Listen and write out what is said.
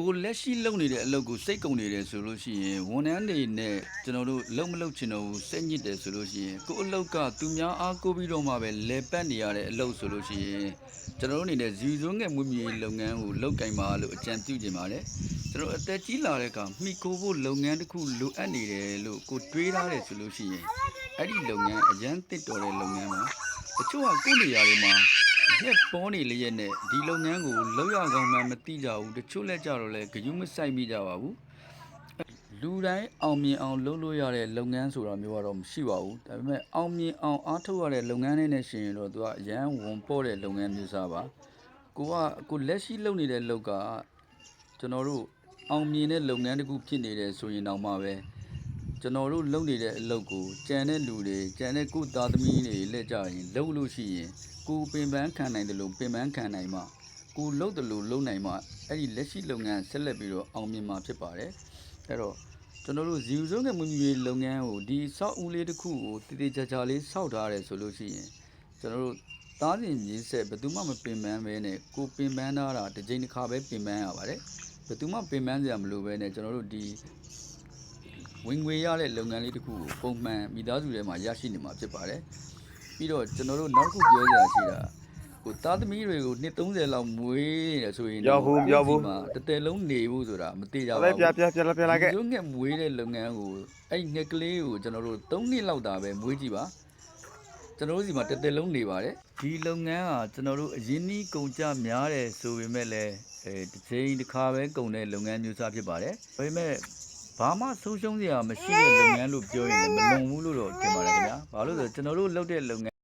ကိုလက်ရှိလုပ်နေတဲ့အလုပ်ကိုစိတ်ကုန်နေတယ်ဆိုလို့ရှိရင်ဝန်ထမ်းတွေနဲ့ကျွန်တော်တို့လုံမလုပ်ချင်တော့ဘူးစိတ်ညစ်တယ်ဆိုလို့ရှိရင်ကိုအလုပ်ကသူများအားကိုးပြီးတော့မှပဲလဲပတ်နေရတဲ့အလုပ်ဆိုလို့ရှိရင်ကျွန်တော်တို့အနေနဲ့ဇီဝစုံငယ်မှုမြေလုပ်ငန်းကိုလုပ်ကင်ပါလို့အကြံပြုချင်ပါတယ်ကျွန်တော်အသက်ကြီးလာတဲ့အခါမိခိုးဖို့လုပ်ငန်းတစ်ခုလိုအပ်နေတယ်လို့ကိုတွေးထားတယ်ဆိုလို့ရှိရင်အဲ့ဒီလုပ်ငန်းအရန်တစ်တော်တဲ့လုပ်ငန်းပါတချို့ကကိုယ့်နေရာတွေမှာရက်ပေါ်နေလျက်နဲ့ဒီလုပ်ငန်းကိုလောက်ရကောင်းမှမသိကြဘူးတချို့လက်ကြတော့လဲဂယုမဆိုင်မိကြပါဘူးလူတိုင်းအောင်မြင်အောင်လုပ်လို့ရတဲ့လုပ်ငန်းဆိုတာမျိုးကတော့မရှိပါဘူးဒါပေမဲ့အောင်မြင်အောင်အားထုတ်ရတဲ့လုပ်ငန်းလေးနဲ့ရှင်ရင်တော့သူကအရန်ဝန်ပေါ်တဲ့လုပ်ငန်းမျိုးစားပါကိုလက်ရှိလုပ်နေတဲ့လုပ်ကကျွန်တော်တို့အောင်မြင်တဲ့လုပ်ငန်းတစ်ခုဖြစ်နေတယ်ဆိုရင်တော့မှပဲကျွန်တော်တို့လုပ်နေတဲ့အလုပ်ကိုကြံတဲ့လူတွေကြံတဲ့ကိုသားသမီးတွေလက်ကြရင်လုပ်လို့ရှိရင်ကိုပင်ပန်းခံနိုင်တယ်လို့ပင်ပန်းခံနိုင်မှကိုလုပ်တယ်လို့လုပ်နိုင်မှအဲ့ဒီလက်ရှိလုပ်ငန်းဆက်လက်ပြီးတော့အောင်မြင်မှာဖြစ်ပါတယ်အဲ့တော့ကျွန်တော်တို့ဇီဝစုံငယ်မှုမြေလုပ်ငန်းကိုဒီစောက်ဦးလေးတစ်ခုကိုတည်တည်ကြကြလေးစောက်ထားရတယ်ဆိုလို့ရှိရင်ကျွန်တော်တို့သားစဉ်မြေဆက်ဘယ်သူမှမပင်ပန်းပဲနဲ့ကိုပင်ပန်းထားတာတစ်ချိန်တစ်ခါပဲပင်ပန်းရပါတယ်ဘယ်သူမှပင်ပန်းစရာမလိုပဲနဲ့ကျွန်တော်တို့ဒီဝင်ငွေရတဲ့လုပ်ငန်းလေးတစ်ခုကိုပုံမှန်မိသားစုထဲမှာရရှိနေမှာဖြစ်ပါတယ်ပြီးတော့ကျွန်တော်တို့နောက်တစ်ခုပြောစရာရှိတာကိုသားသမီးတွေကိုနှစ်30လောက်မွေးနေတယ်ဆိုရင်တော့မှာတစ်တဲလုံးနေဖို့ဆိုတာမသေးကြပါဘူးပြလိုက်ခဲ့ရုံငက်မွေးတဲ့လုပ်ငန်းကိုအဲ့ငက်ကလေးကိုကျွန်တော်တို့3နှစ်လောက်တာပဲမွေးကြည့်ပါကျွန်တော်တို့စီမှာတစ်တဲလုံးနေပါတယ်ဒီလုပ်ငန်းကကျွန်တော်တို့အရင်းနှီးကုန်ကြများတယ်ဆိုပေမဲ့လည်းတစ်ချိန်တစ်ခါပဲကုန်တဲ့လုပ်ငန်းမျိုးစားဖြစ်ပါတယ်ဒါပေမဲ့ဘာမှဆုံးရှုံးစရာမရှိတဲ့လုပ်ငန်းလို့ပြောရင်လည်းမလွန်ဘူးလို့တော့ထင်ပါတယ်ခင်ဗျာဘာလို့လဲဆိုတော့ကျွန်တော်တို့လုပ်တဲ့လုပ်ငန်း